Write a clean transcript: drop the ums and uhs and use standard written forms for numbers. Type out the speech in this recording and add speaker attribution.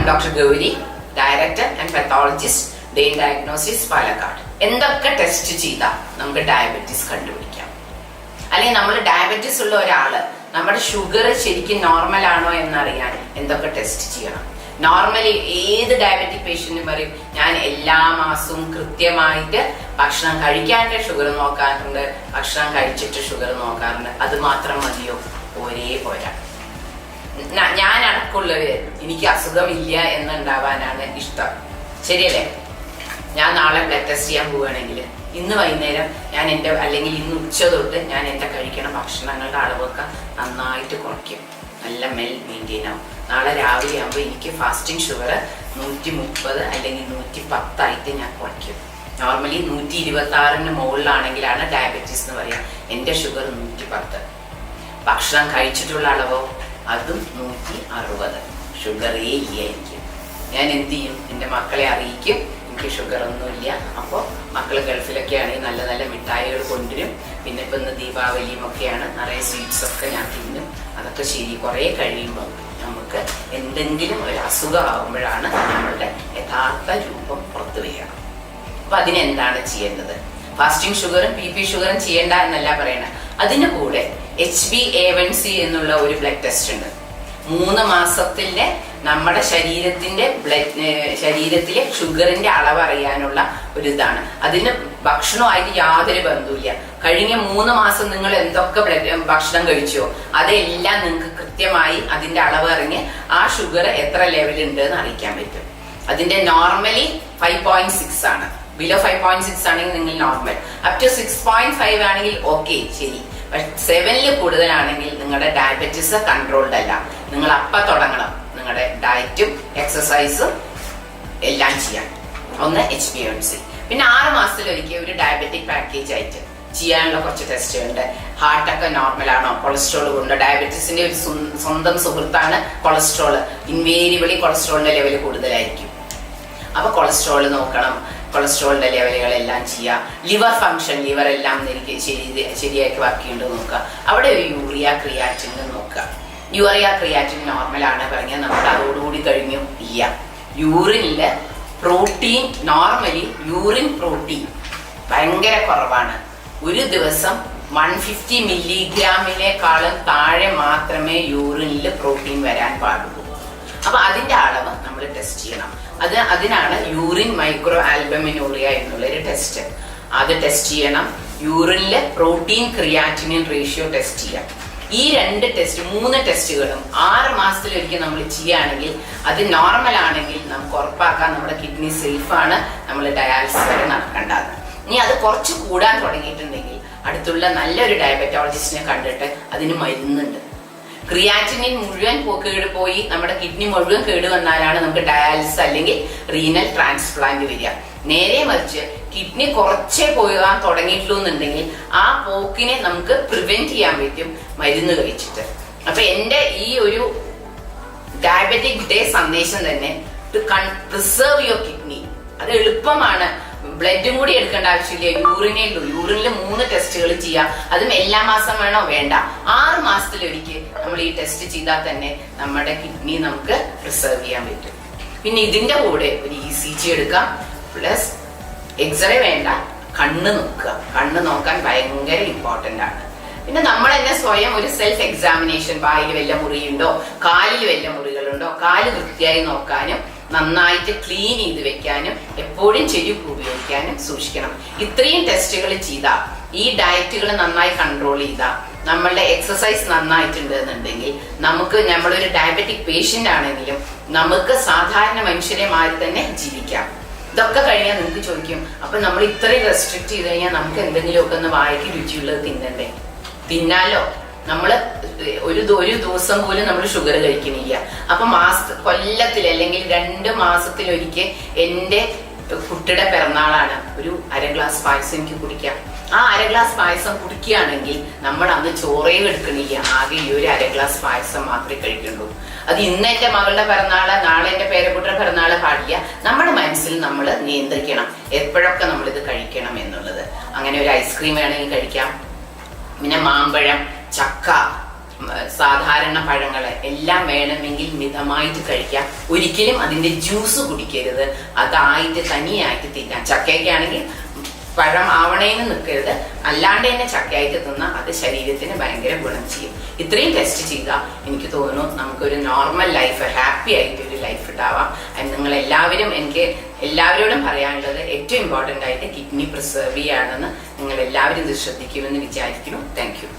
Speaker 1: I'm Dr. Gauri, Director and Pathologist, Day Diagnosis, Palakkad. എന്തൊക്കെ test ചെയ്താൽ നമുക്ക് diabetes കണ്ടുപിടിക്കാം? അല്ലെങ്കിൽ നമ്മൾ ഡയബറ്റീസ് ഉള്ള ഒരാള് നമ്മുടെ ഷുഗർ ശരിക്കും നോർമൽ ആണോ എന്നറിയാൻ എന്തൊക്കെ ടെസ്റ്റ് ചെയ്യണം? നോർമലി ഏത് ഡയബറ്റിക് പേഷ്യന്റും പറയും, ഞാൻ എല്ലാ മാസവും കൃത്യമായിട്ട് ഭക്ഷണം കഴിക്കാണ്ട് ഷുഗർ നോക്കാറുണ്ട്, ഭക്ഷണം കഴിച്ചിട്ട് ഷുഗർ നോക്കാറുണ്ട്. അത് മാത്രം മതിയോ? ഒരേ പോരാ. ഞാൻ അടക്കമുള്ളവര് എനിക്ക് അസുഖമില്ല എന്നുണ്ടാവാനാണ് ഇഷ്ടം, ശരിയല്ലേ? ഞാൻ നാളെ ബ്ലഡ് ടെസ്റ്റ് ചെയ്യാൻ പോവുകയാണെങ്കിൽ ഇന്ന് വൈകുന്നേരം ഞാൻ അല്ലെങ്കിൽ ഇന്ന് ഉച്ച തൊട്ട് ഞാൻ എൻ്റെ കഴിക്കണ ഭക്ഷണങ്ങളുടെ അളവൊക്കെ നന്നായിട്ട് കുറയ്ക്കും, നല്ല മെയിൻറ്റെയിൻ ആവും. നാളെ രാവിലെ ആകുമ്പോൾ എനിക്ക് ഫാസ്റ്റിംഗ് ഷുഗർ 130 അല്ലെങ്കിൽ 110 ആയിട്ട് ഞാൻ കുറയ്ക്കും. നോർമലി 126 മുകളിലാണെങ്കിലാണ് ഡയബറ്റീസ് എന്ന് പറയാം. എൻ്റെ ഷുഗർ 110. ഭക്ഷണം കഴിച്ചിട്ടുള്ള അളവോ അതും 160. ഷുഗറേ ഇല്ല എനിക്ക്. ഞാൻ എന്ത് ചെയ്യും? എൻ്റെ മക്കളെ അറിയിക്കും എനിക്ക് ഷുഗർ ഒന്നുമില്ല. അപ്പോൾ മക്കൾ ഗൾഫിലൊക്കെ ആണെങ്കിൽ നല്ല നല്ല മിഠായികൾ കൊണ്ടുവരും. പിന്നെ ഇപ്പം ഇന്ന് ദീപാവലിയും ഒക്കെയാണ്, നിറയെ സ്വീറ്റ്സ് ഒക്കെ ഞാൻ തിന്നും. അതൊക്കെ ശരി. കുറേ കഴിയുമ്പോൾ നമുക്ക് എന്തെങ്കിലും ഒരു അസുഖമാകുമ്പോഴാണ് നമ്മളുടെ യഥാർത്ഥ രൂപം പുറത്തു വരിക. അപ്പം അതിനെന്താണ് ചെയ്യേണ്ടത്? ഫാസ്റ്റിംഗ് ഷുഗറും BP ഷുഗറും ചെയ്യേണ്ട എന്നല്ല പറയണത്. അതിന് കൂടെ HbA1c എന്നുള്ള ഒരു ബ്ലഡ് ടെസ്റ്റ് ഉണ്ട്. 3 മാസത്തിലെ നമ്മുടെ ശരീരത്തിലെ ഷുഗറിന്റെ അളവ് അറിയാനുള്ള ഒരു ഇതാണ്. അതിന് ഭക്ഷണമായിട്ട് യാതൊരു ബന്ധവുമില്ല. കഴിഞ്ഞ 3 മാസം നിങ്ങൾ എന്തൊക്കെ ഭക്ഷണം കഴിച്ചോ അതെല്ലാം നിങ്ങൾക്ക് കൃത്യമായി അതിന്റെ അളവ് അറിഞ്ഞ് ആ ഷുഗർ എത്ര ലെവലുണ്ട് എന്ന് അറിയിക്കാൻ പറ്റും. അതിന്റെ നോർമലി 5.6 ആണ്. ബിലോ 5.6 ആണെങ്കിൽ നിങ്ങൾ നോർമൽ. അപ് ടു 6.5 ആണെങ്കിൽ ഓക്കെ, ശരി. പക്ഷെ 7ൽ കൂടുതലാണെങ്കിൽ നിങ്ങളുടെ ഡയബറ്റീസ് കൺട്രോൾഡ് അല്ല. നിങ്ങൾ അപ്പം തുടങ്ങണം നിങ്ങളുടെ ഡയറ്റും എക്സസൈസും എല്ലാം ചെയ്യാൻ. ഒന്ന് HbA1c. പിന്നെ 6 മാസത്തിലൊരിക്കൽ ഒരു ഡയബറ്റിക് പാക്കേജ് ആയിട്ട് ചെയ്യാനുള്ള കുറച്ച് ടെസ്റ്റുകളുണ്ട്. ഹാർട്ടൊക്കെ നോർമലാണോ, കൊളസ്ട്രോൾ ഉണ്ടോ? ഡയബറ്റീസിന്റെ ഒരു സ്വന്തം സുഹൃത്താണ് കൊളസ്ട്രോൾ. ഇൻവേരിയബിളി കൊളസ്ട്രോളിന്റെ ലെവൽ കൂടുതലായിരിക്കും. അപ്പൊ കൊളസ്ട്രോൾ നോക്കണം, കൊളസ്ട്രോളിന്റെ ലെവലുകളെല്ലാം ചെയ്യുക. ലിവർ ഫംഗ്ഷൻ, ലിവർ എല്ലാം ശരിയായിട്ട് വർക്ക് ചെയ്യുന്നുണ്ടോ നോക്കുക. അവിടെ ഒരു യൂറിയ ക്രിയാറ്റിൻ നോക്കുക. യൂറിയ ക്രിയാറ്റിൻ നോർമലാണ് പറഞ്ഞാൽ നമുക്ക് അതോടുകൂടി കഴിഞ്ഞു ഇല്ല. യൂറിനില് പ്രോട്ടീൻ, നോർമലി യൂറിൻ പ്രോട്ടീൻ ഭയങ്കര കുറവാണ്. ഒരു ദിവസം 150 മില്ലിഗ്രാമിനേക്കാളും താഴെ മാത്രമേ യൂറിനിൽ പ്രോട്ടീൻ വരാൻ പാടുള്ളൂ. അപ്പൊ അതിന്റെ അളവ് നമ്മൾ ടെസ്റ്റ് ചെയ്യണം. അതിനാണ് യൂറിൻ മൈക്രോ ആൽബമിനൂറിയ എന്നുള്ളൊരു ടെസ്റ്റ്. അത് ടെസ്റ്റ് ചെയ്യണം. യൂറിനിലെ പ്രോട്ടീൻ ക്രിയാറ്റിനിൻ റേഷ്യോ ടെസ്റ്റ് ചെയ്യാം. ഈ 3 ടെസ്റ്റുകളും 6 മാസത്തിലൊരിക്കൽ നമ്മൾ ചെയ്യുകയാണെങ്കിൽ അത് നോർമൽ ആണെങ്കിൽ നമുക്ക് ഉറപ്പാക്കാം നമ്മുടെ കിഡ്നി സേഫ് ആണ്, നമ്മൾ ഡയാലിസിസ് വരെ നടക്കേണ്ടത്. ഇനി അത് കുറച്ച് കൂടാൻ തുടങ്ങിയിട്ടുണ്ടെങ്കിൽ അടുത്തുള്ള നല്ലൊരു ഡയബറ്റോളജിസ്റ്റിനെ കണ്ടിട്ട് അതിന് മരുന്നുണ്ട്. ക്രിയാറ്റിനിൻ മുഴുവൻ പോയി നമ്മുടെ കിഡ്നി മുഴുവൻ കേടുവന്നാലാണ് നമുക്ക് ഡയാലിസിസ് അല്ലെങ്കിൽ റീനൽ ട്രാൻസ്പ്ലാന്റ് വരിക. നേരെ മറിച്ച് കിഡ്നി കുറച്ചേ പോകാൻ തുടങ്ങിയിട്ടുള്ളൂ എന്നുണ്ടെങ്കിൽ ആ പോക്കിനെ നമുക്ക് പ്രിവെന്റ് ചെയ്യാൻ പറ്റും മരുന്ന് കഴിച്ചിട്ട്. അപ്പൊ എൻ്റെ ഈ ഒരു ഡയബറ്റിക് ഡേ സന്ദേശം തന്നെ ടു പ്രിസർവ് യുവർ കിഡ്നി. അത് എളുപ്പമാണ്. ബ്ലഡും കൂടി എടുക്കേണ്ട ആവശ്യമില്ല. യൂറിനേ ഉള്ളൂ. യൂറിനിൽ 3 ടെസ്റ്റുകൾ ചെയ്യാം. അതും എല്ലാ മാസം വേണോ? വേണ്ട. 6 മാസത്തിലൊരിക്കൽ നമ്മൾ ഈ ടെസ്റ്റ് ചെയ്താൽ തന്നെ നമ്മുടെ കിഡ്നി നമുക്ക് പ്രിസർവ് ചെയ്യാൻ പറ്റും. പിന്നെ ഇതിന്റെ കൂടെ ഒരു ECG എടുക്കാം. പ്ലസ് എക്സ്റേ വേണ്ട, കണ്ണ് നോക്കുക. കണ്ണ് നോക്കാൻ ഭയങ്കര ഇമ്പോർട്ടന്റ് ആണ്. പിന്നെ നമ്മൾ തന്നെ സ്വയം ഒരു സെൽഫ് എക്സാമിനേഷൻ, വായിൽ വല്ല മുറിയുണ്ടോ, കാലിൽ വല്ല മുറികളുണ്ടോ, കാല് വൃത്തിയായി നോക്കാനും നന്നായിട്ട് ക്ലീൻ ചെയ്ത് വെക്കാനും എപ്പോഴും ചെരുപ്പ് ഉപയോഗിക്കാനും സൂക്ഷിക്കണം. ഇത്രയും ടെസ്റ്റുകൾ ചെയ്താൽ, ഈ ഡയറ്റുകൾ നന്നായി കൺട്രോൾ ചെയ്താൽ, നമ്മളുടെ എക്സസൈസ് നന്നായിട്ടുണ്ട് എന്നുണ്ടെങ്കിൽ നമുക്ക് നമ്മളൊരു ഡയബറ്റിക് പേഷ്യന്റ് ആണെങ്കിലും നമുക്ക് സാധാരണ മനുഷ്യരെ മാറി തന്നെ ജീവിക്കാം. ഇതൊക്കെ കഴിഞ്ഞാൽ നിങ്ങൾക്ക് ചോദിക്കും, അപ്പൊ നമ്മൾ ഇത്രയും റെസ്ട്രിക്ട് ചെയ്ത് കഴിഞ്ഞാൽ നമുക്ക് എന്തെങ്കിലുമൊക്കെ ഒന്ന് വായിക്ക് രുചിയുള്ളത് തിന്നണ്ടേ? തിന്നാലോ. നമ്മള് ഒരു ദിവസം പോലും നമ്മൾ ഷുഗർ കഴിക്കുന്നില്ല. അപ്പൊ കൊല്ലത്തിൽ അല്ലെങ്കിൽ 2 മാസത്തിലൊരിക്കൽ എൻ്റെ കുട്ടിയുടെ പിറന്നാളാണ്, ഒരു 1/2 ഗ്ലാസ് പായസം എനിക്ക് കുടിക്കാം. ആ 1/2 ഗ്ലാസ് പായസം കുടിക്കുകയാണെങ്കിൽ നമ്മൾ അന്ന് ചോറേ എടുക്കണില്ല. ആകെ ഈ ഒരു 1/2 ഗ്ലാസ് പായസം മാത്രമേ കഴിക്കുള്ളൂ. അത് ഇന്ന് എൻ്റെ മകളുടെ പിറന്നാള്, നാളെ എൻ്റെ പേരക്കുട്ടിയുടെ പിറന്നാള് പാടില്ല. നമ്മുടെ മനസ്സിൽ നമ്മൾ നിയന്ത്രിക്കണം എപ്പോഴൊക്കെ നമ്മളിത് കഴിക്കണം എന്നുള്ളത്. അങ്ങനെ ഒരു ഐസ്ക്രീം വേണമെങ്കിൽ കഴിക്കാം. പിന്നെ മാമ്പഴം, ചക്ക, സാധാരണ പഴങ്ങള് എല്ലാം വേണമെങ്കിൽ മിതമായിട്ട് കഴിക്കാം. ഒരിക്കലും അതിന്റെ ജ്യൂസ് കുടിക്കരുത്, അതായിട്ട് തനിയായിട്ട് തിന്നാം. ചക്കയൊക്കെ ആണെങ്കിൽ പഴം ആവണേന്ന് നിൽക്കരുത്, അല്ലാണ്ട് തന്നെ ചക്കയായിട്ട് തിന്നാൽ അത് ശരീരത്തിന് ഭയങ്കര ഗുണം ചെയ്യും. ഇത്രയും ടെസ്റ്റ് ചെയ്താൽ എനിക്ക് തോന്നുന്നു നമുക്കൊരു നോർമൽ ലൈഫ്, ഹാപ്പി ആയിട്ടൊരു ലൈഫ് ഉണ്ടാവാം. നിങ്ങൾ എല്ലാവരും, എനിക്ക് എല്ലാവരോടും പറയാനുള്ളത് ഏറ്റവും ഇമ്പോർട്ടൻ്റ് ആയിട്ട് കിഡ്നി പ്രിസർവ് ചെയ്യാണെന്ന് നിങ്ങൾ എല്ലാവരും ഇത് ശ്രദ്ധിക്കുമെന്ന് വിചാരിക്കുന്നു. Thank you.